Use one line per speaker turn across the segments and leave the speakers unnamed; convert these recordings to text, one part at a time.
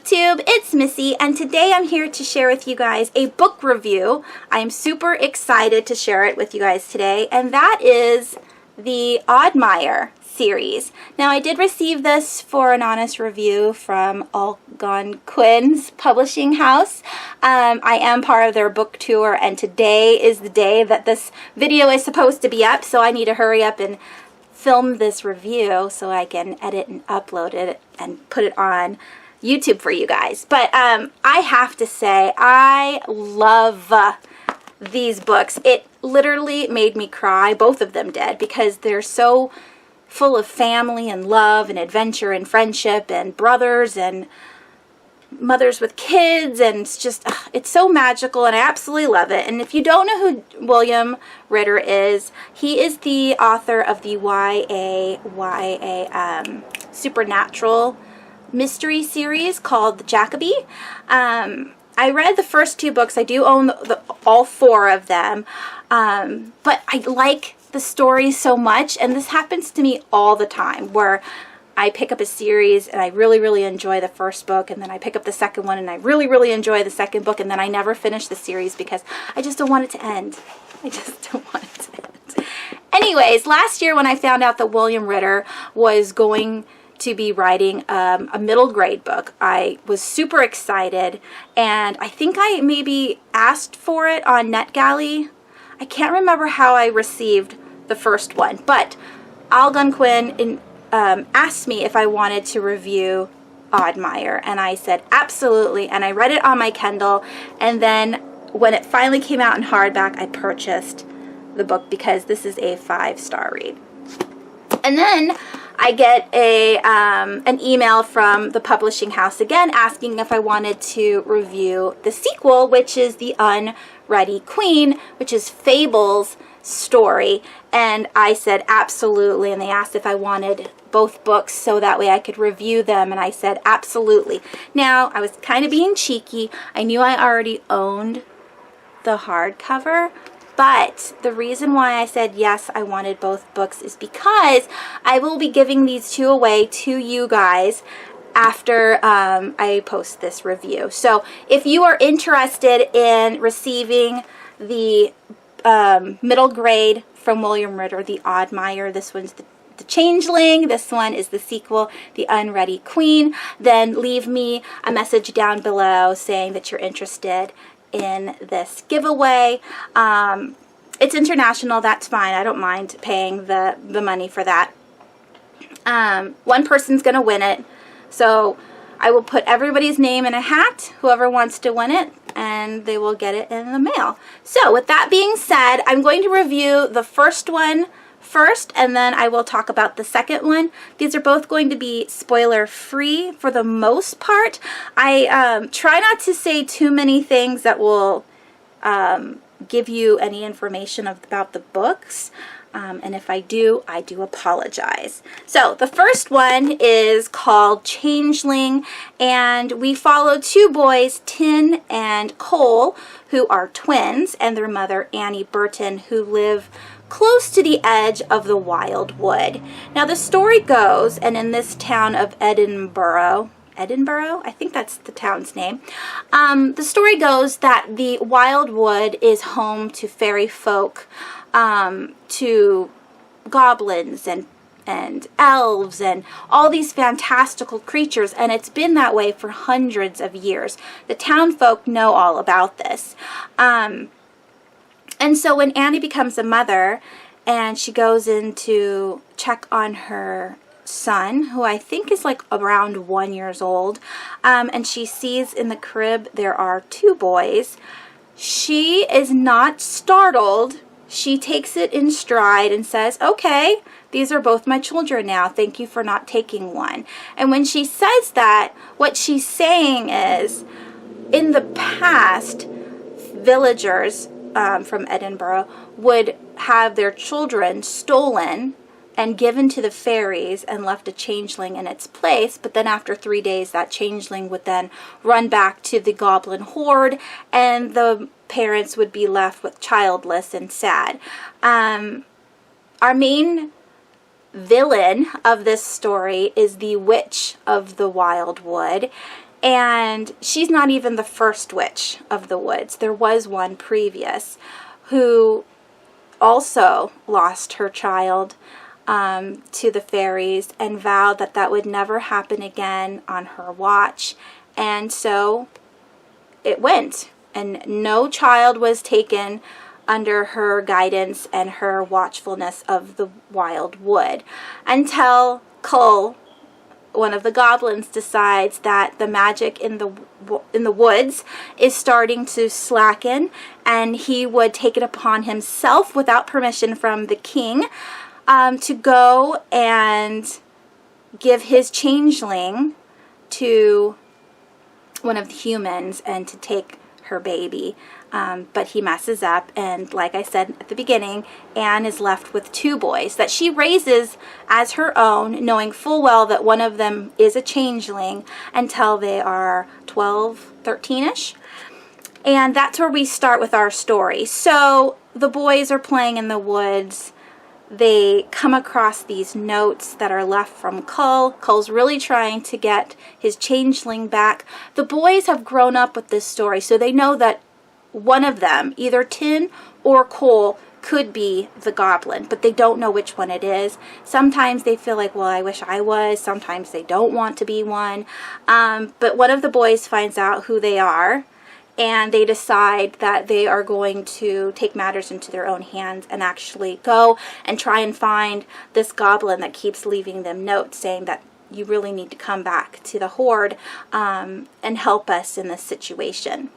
YouTube, it's Missy, and today I'm here to share with you guys a book review. I'm super excited to share it with you guys today, and that is the Oddmire series. Now, I did receive this for an honest review from Algonquin Publishing house. I am part of their book tour, and today is the day that this video is supposed to be up, so I need to hurry up and film this review so I can edit and upload it and put it on YouTube for you guys. But I have to say, I love these books. It literally made me cry. Both of them did, because they're so full of family and love and adventure and friendship and brothers and mothers with kids, and it's just, it's so magical, and I absolutely love it. And if you don't know who William Ritter is, he is the author of the YA supernatural mystery series called The Jacoby. I read the first two books. I do own all four of them, but I like the story so much, and this happens to me all the time, where I pick up a series and I really enjoy the first book, and then I pick up the second one and I really enjoy the second book, and then I never finish the series because I just don't want it to end. I just don't want it to end. Anyways, last year when I found out that William Ritter was going to be writing a middle grade book, I was super excited, and I think I maybe asked for it on NetGalley. I can't remember how I received the first one, but Algonquin asked me if I wanted to review Oddmire, and I said absolutely, and I read it on my Kindle, and then when it finally came out in hardback, I purchased the book because this is a 5-star read. And then I get an email from the publishing house again asking if I wanted to review the sequel, which is the Unready Queen, which is Fable's story, and I said absolutely, and they asked if I wanted both books so that way I could review them, and I said absolutely. Now, I was kind of being cheeky. I knew I already owned the hardcover, but the reason why I said yes, I wanted both books is because I will be giving these two away to you guys after I post this review. So if you are interested in receiving the middle grade from William Ritter, the Oddmire, this one's the Changeling, this one is the sequel, the Unready Queen, then leave me a message down below saying that you're interested in this giveaway. It's international, that's fine. I don't mind paying the money for that. One person's gonna win it, so I will put everybody's name in a hat, whoever wants to win it, and they will get it in the mail. So with that being said, I'm going to review the first one first, and then I will talk about the second one. These are both going to be spoiler free for the most part. I try not to say too many things that will give you any information about the books. And if I do apologize. So the first one is called Changeling, and we follow two boys, Tin and Cole, who are twins, and their mother, Annie Burton, who live close to the edge of the wild wood. Now the story goes, and in this town of Edinburgh, I think that's the town's name. The story goes that the wild wood is home to fairy folk, to goblins and elves and all these fantastical creatures, and it's been that way for hundreds of years. The town folk know all about this. And so when Annie becomes a mother and she goes in to check on her son, who I think is like around 1 year old, and she sees in the crib there are two boys, she is not startled. She takes it in stride and says, okay, these are both my children now. Thank you for not taking one. And when she says that, what she's saying is, in the past, villagers from Edinburgh would have their children stolen and given to the fairies and left a changeling in its place, but then after 3 days that changeling would then run back to the goblin horde, and the parents would be left with childless and sad. Our main villain of this story is the Witch of the Wildwood. And she's not even the first witch of the woods. There was one previous who also lost her child to the fairies and vowed that that would never happen again on her watch. And so it went. And no child was taken under her guidance and her watchfulness of the wild wood until Cull, one of the goblins, decides that the magic in the woods is starting to slacken, and he would take it upon himself without permission from the king to go and give his changeling to one of the humans and to take her baby. But he messes up, and like I said at the beginning, Anne is left with 2 boys that she raises as her own, knowing full well that one of them is a changeling until they are 12, 13-ish. And that's where we start with our story. So the boys are playing in the woods. They come across these notes that are left from Cull. Cull's really trying to get his changeling back. The boys have grown up with this story, so they know that one of them, either Tin or Cole, could be the goblin, but they don't know which one it is. Sometimes they feel like, well, I wish I was. Sometimes they don't want to be one. But one of the boys finds out who they are, and they decide that they are going to take matters into their own hands and actually go and try and find this goblin that keeps leaving them notes saying that you really need to come back to the Horde and help us in this situation.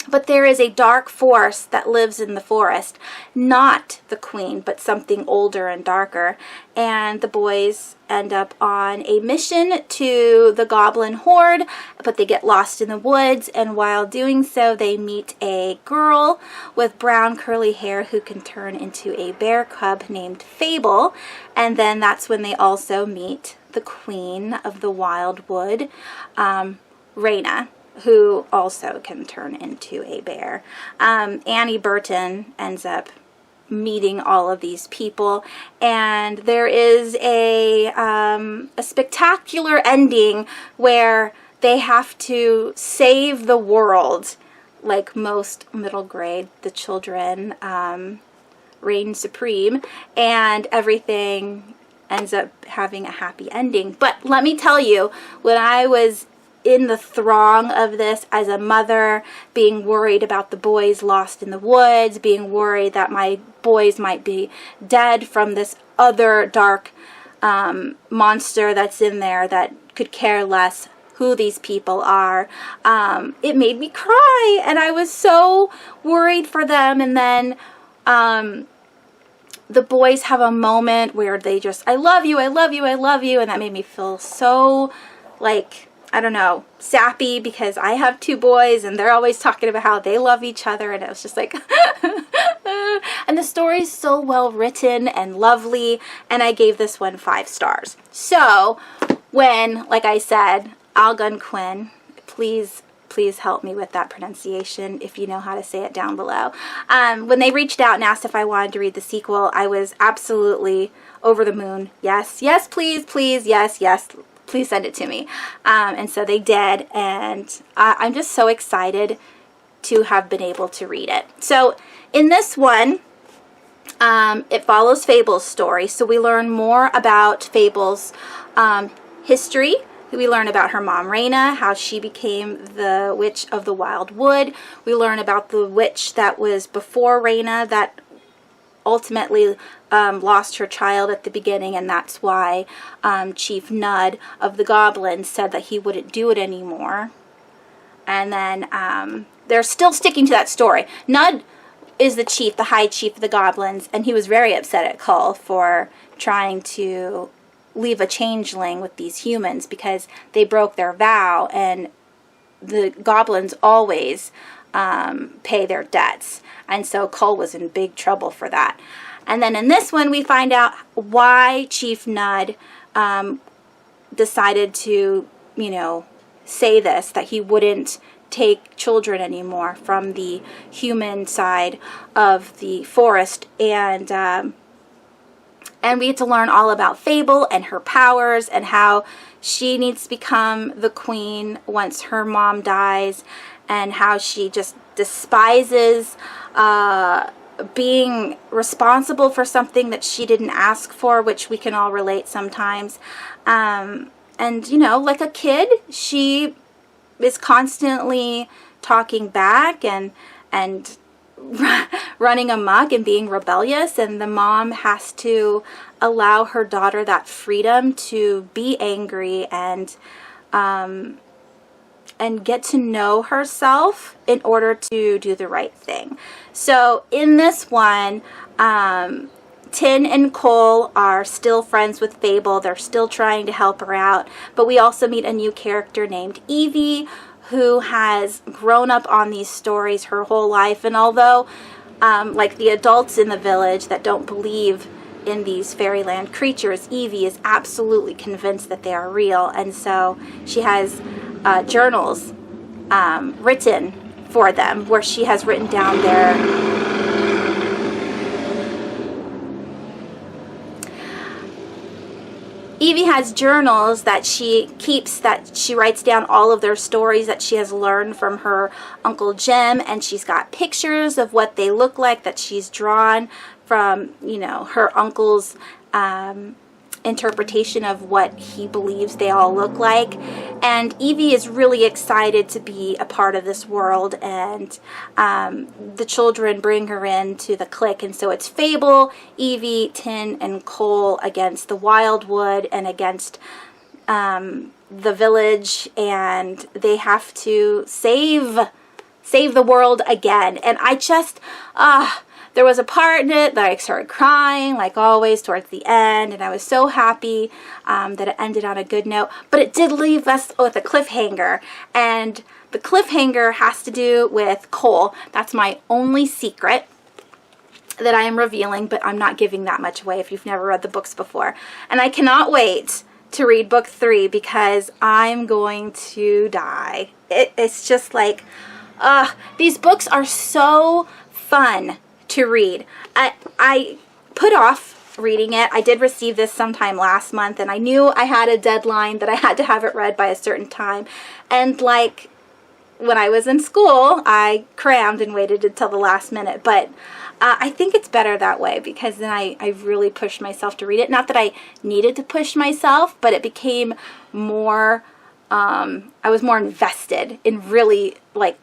But there is a dark force that lives in the forest, not the queen, but something older and darker. And the boys end up on a mission to the goblin horde, but they get lost in the woods. And while doing so, they meet a girl with brown curly hair who can turn into a bear cub named Fable. And then that's when they also meet the queen of the wildwood, Raina, who also can turn into a bear. Annie Burton ends up meeting all of these people, and there is a spectacular ending where they have to save the world. Like most middle grade, the children reign supreme, and everything ends up having a happy ending. But let me tell you, when I was in the throng of this as a mother, being worried about the boys lost in the woods, being worried that my boys might be dead from this other dark monster that's in there that could care less who these people are, it made me cry, and I was so worried for them. And then the boys have a moment where they just, I love you, I love you, I love you, and that made me feel so, like, I don't know, sappy, because I have 2 boys and they're always talking about how they love each other, and it was just like and the story's so well written and lovely, and I gave this one 5 stars. So when, like I said, Algonquin, please help me with that pronunciation if you know how to say it down below. When they reached out and asked if I wanted to read the sequel, I was absolutely over the moon. Yes, yes, please, yes, yes, please send it to me. And so they did, and I'm just so excited to have been able to read it. So in this one, it follows Fable's story. So we learn more about Fable's history. We learn about her mom, Raina, how she became the Witch of the Wildwood. We learn about the witch that was before Raina that ultimately lost her child at the beginning, and that's why Chief Nud of the Goblins said that he wouldn't do it anymore. And then they're still sticking to that story. Nud is the chief, the high chief of the Goblins, and he was very upset at Cull for trying to leave a changeling with these humans because they broke their vow, and the goblins always pay their debts. And so Cull was in big trouble for that. And then in this one, we find out why Chief Nud decided to, say this, that he wouldn't take children anymore from the human side of the forest. And And we get to learn all about Fable and her powers and how she needs to become the queen once her mom dies, and how she just despises being responsible for something that she didn't ask for, which we can all relate sometimes. And, you know, like a kid, she is constantly talking back and running amok and being rebellious, and the mom has to allow her daughter that freedom to be angry and get to know herself in order to do the right thing. So in this one, Tin and Cole are still friends with Fable. They're still trying to help her out, but we also meet a new character named Evie, who has grown up on these stories her whole life. And although, like the adults in the village that don't believe in these fairyland creatures, Evie is absolutely convinced that they are real. And so she has journals written for them, where she has written down their Evie has journals that she keeps, that she writes down all of their stories that she has learned from her Uncle Jim, and she's got pictures of what they look like that she's drawn from, you know, her uncle's interpretation of what he believes they all look like. And Evie is really excited to be a part of this world, and the children bring her into the clique. And so it's Fable, Evie, Tin, and Cole against the Wildwood and against the village, and they have to save the world again. And I just there was a part in it that I started crying, like always, towards the end, and I was so happy that it ended on a good note. But it did leave us with a cliffhanger, and the cliffhanger has to do with Cole. That's my only secret that I am revealing, but I'm not giving that much away if you've never read the books before. And I cannot wait to read book 3 because I'm going to die. It's just like, these books are so fun to read. I put off reading it. I did receive this sometime last month, and I knew I had a deadline that I had to have it read by a certain time. And like when I was in school, I crammed and waited until the last minute. But I think it's better that way, because then I really pushed myself to read it. Not that I needed to push myself, but it became more, I was more invested in really like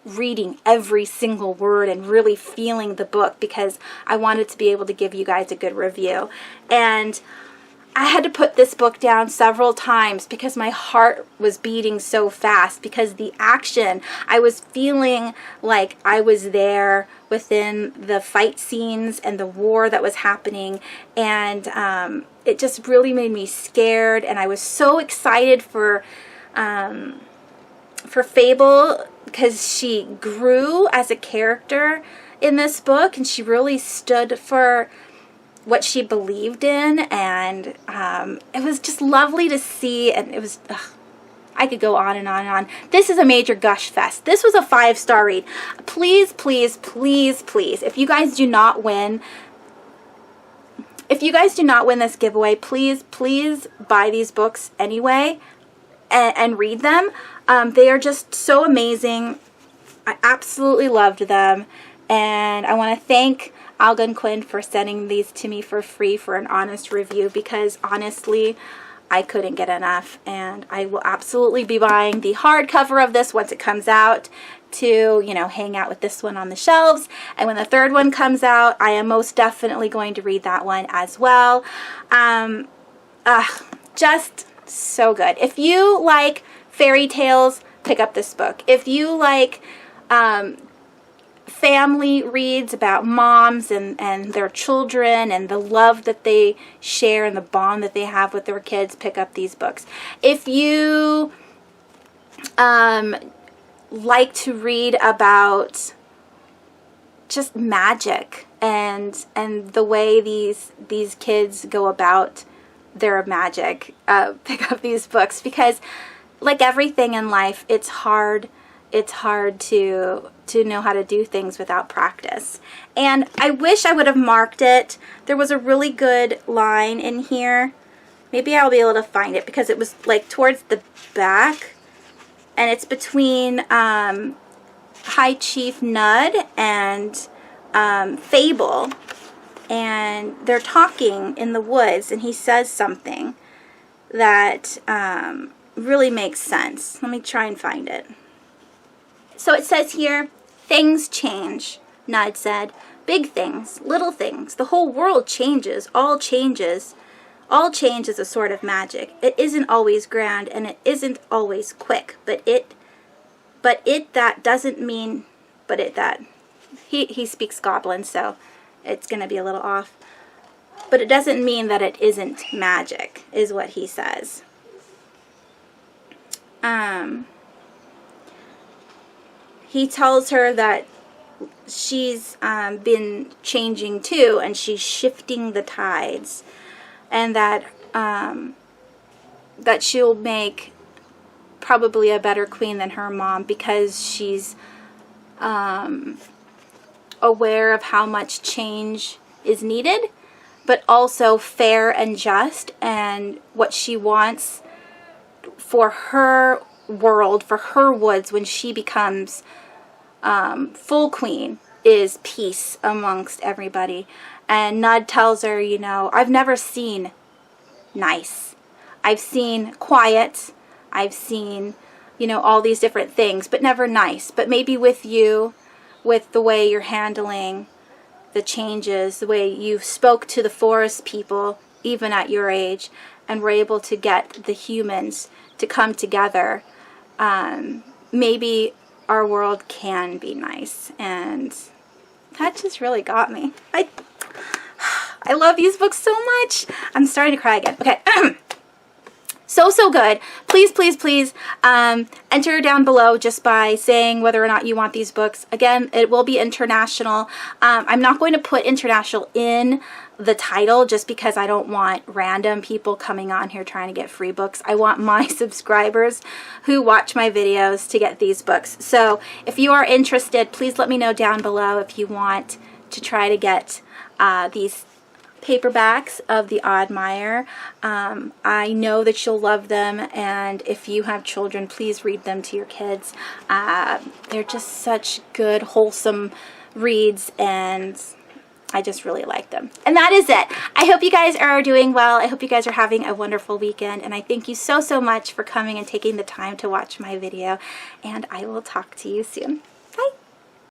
reading every single word and really feeling the book, because I wanted to be able to give you guys a good review. And I had to put this book down several times because my heart was beating so fast, because the action, I was feeling like I was there within the fight scenes and the war that was happening, and it just really made me scared. And I was so excited for Fable, because she grew as a character in this book, and she really stood for what she believed in, and it was just lovely to see. And it was, I could go on and on and on. This is a major gush fest. This was a 5-star read. Please, please, please, please, if you guys do not win this giveaway, please, please buy these books anyway and read them. They are just so amazing. I absolutely loved them, and I want to thank Algonquin for sending these to me for free for an honest review, because honestly, I couldn't get enough, and I will absolutely be buying the hardcover of this once it comes out to, you know, hang out with this one on the shelves. And when the third one comes out, I am most definitely going to read that one as well. Just so good. If you like fairy tales, pick up this book. If you like family reads about moms and their children and the love that they share and the bond that they have with their kids, pick up these books. If you like to read about just magic and the way these kids go about their magic, pick up these books, because like everything in life, it's hard it's hard to know how to do things without practice. And I wish I would have marked it. There was a really good line in here. Maybe I'll be able to find it because it was like towards the back, and it's between High Chief Nud and Fable, and they're talking in the woods, and he says something that really makes sense. Let me try and find it. So it says here, things change, Nud said. Big things, little things. The whole world changes. All changes. All change is a sort of magic. It isn't always grand, and it isn't always quick, but that doesn't mean, he speaks Goblin, so it's going to be a little off. But it doesn't mean that it isn't magic, is what he says. He tells her that she's been changing too, and she's shifting the tides, and that that she'll make probably a better queen than her mom because she's aware of how much change is needed, but also fair and just, and what she wants for her world, for her woods, when she becomes full queen, is peace amongst everybody. And Nud tells her, you know, I've never seen nice. I've seen quiet. I've seen, you know, all these different things, but never nice. But maybe with you, with the way you're handling the changes, the way you spoke to the forest people, even at your age, and were able to get the humans to come together, maybe our world can be nice. And that just really got me. I love these books so much. I'm starting to cry again. Okay. So good. Please, please, please enter down below just by saying whether or not you want these books. Again, it will be international. I'm not going to put international in the title just because I don't want random people coming on here trying to get free books. I want my subscribers who watch my videos to get these books. So if you are interested, please let me know down below if you want to try to get these paperbacks of the Oddmire. I know that you'll love them, and if you have children, please read them to your kids. They're just such good, wholesome reads, and I just really like them. And that is it. I hope you guys are doing well. I hope you guys are having a wonderful weekend, and I thank you so much for coming and taking the time to watch my video, and I will talk to you soon.